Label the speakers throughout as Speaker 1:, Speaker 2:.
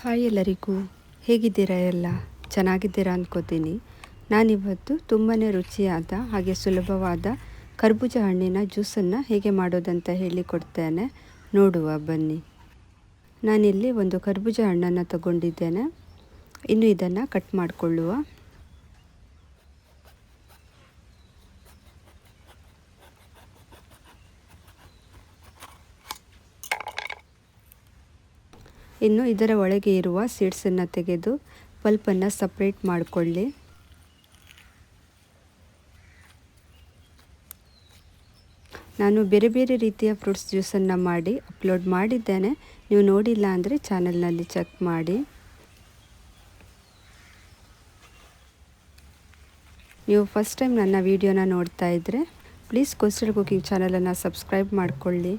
Speaker 1: Hi ಎಲ್ಲರಿಗೂ, ಹೇಗಿದ್ದೀರಾ? ಎಲ್ಲ ಚೆನ್ನಾಗಿದ್ದೀರಾ ಅಂದ್ಕೋತೀನಿ. ನಾನಿವತ್ತು ತುಂಬಾ ರುಚಿಯಾದ ಹಾಗೆ ಸುಲಭವಾದ ಕರ್ಬೂಜ ಹಣ್ಣಿನ ಜ್ಯೂಸನ್ನು ಹೇಗೆ ಮಾಡೋದಂತ ಹೇಳಿಕೊಡ್ತೇನೆ, ನೋಡುವ ಬನ್ನಿ. ನಾನಿಲ್ಲಿ ಒಂದು ಕರ್ಬೂಜ ಹಣ್ಣನ್ನು ತಗೊಂಡಿದ್ದೇನೆ. ಇನ್ನು ಇದನ್ನು ಕಟ್ ಮಾಡಿಕೊಳ್ಳುವ. ಇನ್ನು ಇದರ ಒಳಗೆ ಇರುವ ಸೀಡ್ಸನ್ನು ತೆಗೆದು ಪಲ್ಪನ್ನು ಸಪ್ರೇಟ್ ಮಾಡಿಕೊಳ್ಳಿ. ನಾನು ಬೇರೆ ಬೇರೆ ರೀತಿಯ ಫ್ರೂಟ್ಸ್ ಜ್ಯೂಸನ್ನು ಮಾಡಿ ಅಪ್ಲೋಡ್ ಮಾಡಿದ್ದೇನೆ. ನೀವು ನೋಡಿಲ್ಲ ಅಂದರೆ ಚಾನಲ್ನಲ್ಲಿ ಚೆಕ್ ಮಾಡಿ. ನೀವು ಫಸ್ಟ್ ಟೈಮ್ ನನ್ನ ವಿಡಿಯೋನ ನೋಡ್ತಾ ಇದ್ದರೆ ಪ್ಲೀಸ್ ಕೋಸ್ಟಲ್ ಕುಕಿಂಗ್ ಚಾನಲನ್ನು ಸಬ್ಸ್ಕ್ರೈಬ್ ಮಾಡಿಕೊಳ್ಳಿ.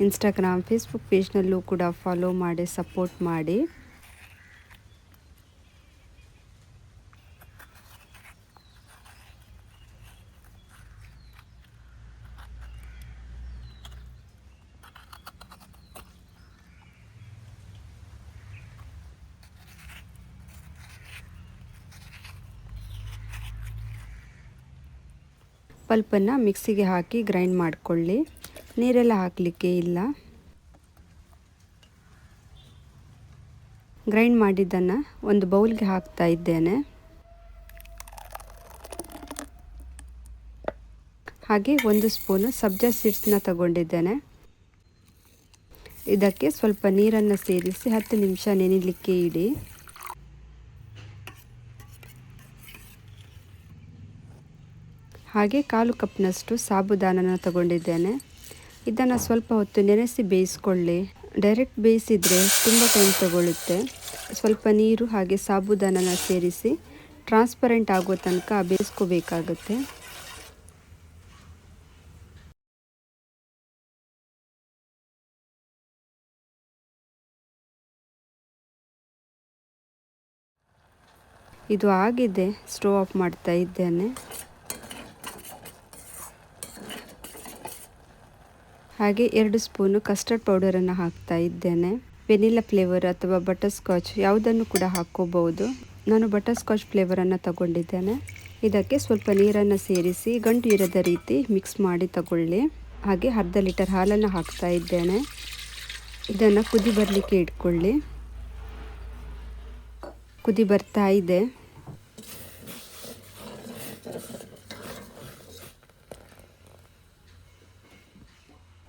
Speaker 1: ಇನ್ಸ್ಟಾಗ್ರಾಮ್, ಫೇಸ್ಬುಕ್ ಪೇಜ್ನಲ್ಲೂ ಕೂಡ ಫಾಲೋ ಮಾಡಿ ಸಪೋರ್ಟ್ ಮಾಡಿ. ಪಲ್ಪನ್ನು ಮಿಕ್ಸಿಗೆ ಹಾಕಿ ಗ್ರೈಂಡ್ ಮಾಡಿಕೊಳ್ಳಿ. ನೀರೆಲ್ಲ ಹಾಕಲಿಕ್ಕೆ ಇಲ್ಲ. ಗ್ರೈಂಡ್ ಮಾಡಿದ್ದನ್ನು ಒಂದು ಬೌಲ್ಗೆ ಹಾಕ್ತಾ ಇದ್ದೇನೆ. ಹಾಗೆ 1 ಸ್ಪೂನು ಸಬ್ಜಾ ಸೀಡ್ಸ್ನ ತಗೊಂಡಿದ್ದೇನೆ. ಇದಕ್ಕೆ ಸ್ವಲ್ಪ ನೀರನ್ನು ಸೇರಿಸಿ 10 ನಿಮಿಷ ನೆನೆಯಲಿಕ್ಕೆ ಇಡಿ. ಹಾಗೆ 1/4 ಕಪ್ನಷ್ಟು ಸಾಬುದಾನನ ತಗೊಂಡಿದ್ದೇನೆ. ಇದನ್ನು ಸ್ವಲ್ಪ ಹೊತ್ತು ನೆನೆಸಿ ಬೇಯಿಸ್ಕೊಳ್ಳಿ. ಡೈರೆಕ್ಟ್ ಬೇಯಿಸಿದರೆ ತುಂಬ ಟೈಮ್ ತಗೊಳ್ಳುತ್ತೆ. ಸ್ವಲ್ಪ ನೀರು ಹಾಗೆ ಸಾಬುದಾನನ ಸೇರಿಸಿ ಟ್ರಾನ್ಸ್ಪರೆಂಟ್ ಆಗೋ ತನಕ ಬೇಯಿಸ್ಕೋಬೇಕಾಗುತ್ತೆ. ಇದು ಆಗಿದೆ. ಸ್ಟವ್ ಆಫ್ ಮಾಡ್ತಾ ಇದ್ದೇನೆ. ಹಾಗೆ 2 ಸ್ಪೂನು ಕಸ್ಟರ್ಡ್ ಪೌಡರನ್ನು ಹಾಕ್ತಾ ಇದ್ದೇನೆ. ವೆನಿಲಾ ಫ್ಲೇವರ್ ಅಥವಾ ಬಟರ್ ಸ್ಕಾಚ್ ಯಾವುದನ್ನು ಕೂಡ ಹಾಕ್ಕೋಬಹುದು. ನಾನು ಬಟರ್ ಸ್ಕಾಚ್ ಫ್ಲೇವರನ್ನು ತಗೊಂಡಿದ್ದೇನೆ. ಇದಕ್ಕೆ ಸ್ವಲ್ಪ ನೀರನ್ನು ಸೇರಿಸಿ ಗಂಟು ಇರದ ರೀತಿ ಮಿಕ್ಸ್ ಮಾಡಿ ತಗೊಳ್ಳಿ. ಹಾಗೆ 1/2 ಲೀಟರ್ ಹಾಲನ್ನು ಹಾಕ್ತಾ ಇದ್ದೇನೆ. ಇದನ್ನು ಕುದಿ ಬರಲಿಕ್ಕೆ ಇಟ್ಕೊಳ್ಳಿ. ಕುದಿ ಬರ್ತಾ ಇದೆ.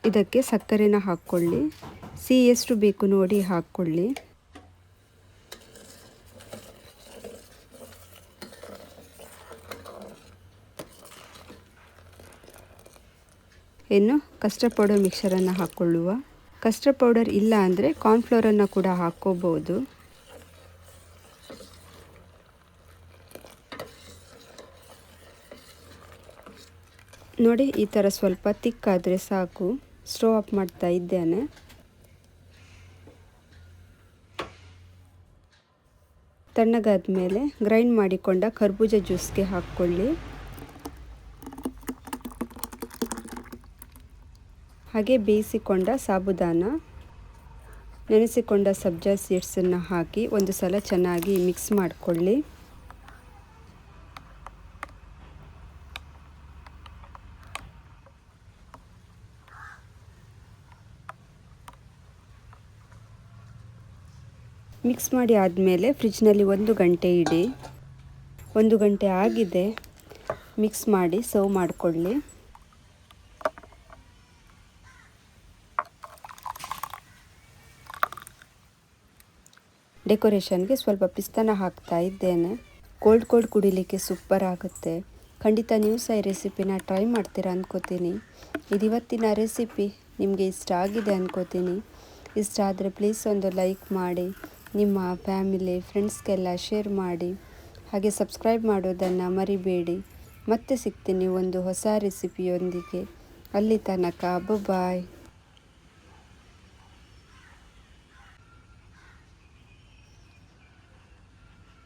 Speaker 1: ಇದಕ್ಕೆ ಸಕ್ಕರೆನ ಹಾಕ್ಕೊಳ್ಳಿ. ಸಿಹಿ ಎಷ್ಟು ಬೇಕು ನೋಡಿ ಹಾಕ್ಕೊಳ್ಳಿ. ಇನ್ನು ಕಸ್ಟರ್ಡ್ ಪೌಡರ್ ಮಿಕ್ಸರನ್ನು ಹಾಕ್ಕೊಳ್ಳುವ. ಕಸ್ಟರ್ಡ್ ಪೌಡರ್ ಇಲ್ಲ ಅಂದರೆ ಕಾರ್ನ್ಫ್ಲೋರನ್ನು ಕೂಡ ಹಾಕ್ಕೋಬೋದು. ನೋಡಿ, ಈ ಥರ ಸ್ವಲ್ಪ ತಿಕ್ಕಾದರೆ ಸಾಕು. ಸ್ಟವ್ ಆಫ್ ಮಾಡ್ತಾ ಇದ್ದೇನೆ. ತಣ್ಣಗಾದ ಮೇಲೆ ಗ್ರೈಂಡ್ ಮಾಡಿಕೊಂಡ ಕರ್ಬೂಜ ಜ್ಯೂಸ್ಗೆ ಹಾಕ್ಕೊಳ್ಳಿ. ಹಾಗೆ ಬೇಯಿಸಿಕೊಂಡ ಸಾಬುದಾನ, ನೆನೆಸಿಕೊಂಡ ಸಬ್ಜಾ ಸೀಡ್ಸನ್ನು ಹಾಕಿ ಒಂದು ಸಲ ಚೆನ್ನಾಗಿ ಮಿಕ್ಸ್ ಮಾಡಿಕೊಳ್ಳಿ. ಮಿಕ್ಸ್ ಮಾಡಿ ಆದಮೇಲೆ ಫ್ರಿಜ್ನಲ್ಲಿ 1 ಗಂಟೆ ಇಡಿ. 1 ಗಂಟೆ ಆಗಿದೆ. ಮಿಕ್ಸ್ ಮಾಡಿ ಸರ್ವ್ ಮಾಡಿಕೊಳ್ಳಿ. ಡೆಕೋರೇಷನ್ಗೆ ಸ್ವಲ್ಪ ಪಿಸ್ತಾನ ಹಾಕ್ತಾ ಇದ್ದೇನೆ. ಕೋಲ್ಡ್ ಕುಡಿಲಿಕ್ಕೆ ಸೂಪರ್ ಆಗುತ್ತೆ. ಖಂಡಿತ ನೀವು ಸಹ ಈ ರೆಸಿಪಿನ ಟ್ರೈ ಮಾಡ್ತೀರಾ ಅಂದ್ಕೋತೀನಿ. ಇವತ್ತಿನ ರೆಸಿಪಿ ನಿಮಗೆ ಇಷ್ಟ ಆಗಿದೆ ಅಂದ್ಕೋತೀನಿ. ಇಷ್ಟ ಆದರೆ ಪ್ಲೀಸ್ ಒಂದು ಲೈಕ್ ಮಾಡಿ, ನಿಮ್ಮ ಫ್ಯಾಮಿಲಿ ಫ್ರೆಂಡ್ಸ್ಗೆಲ್ಲ ಶೇರ್ ಮಾಡಿ. ಹಾಗೆ ಸಬ್ಸ್ಕ್ರೈಬ್ ಮಾಡೋದನ್ನು ಮರಿಬೇಡಿ. ಮತ್ತೆ ಸಿಗ್ತೀನಿ ಒಂದು ಹೊಸ ರೆಸಿಪಿಯೊಂದಿಗೆ. ಅಲ್ಲಿ ತನಕ ಬಾಯ್.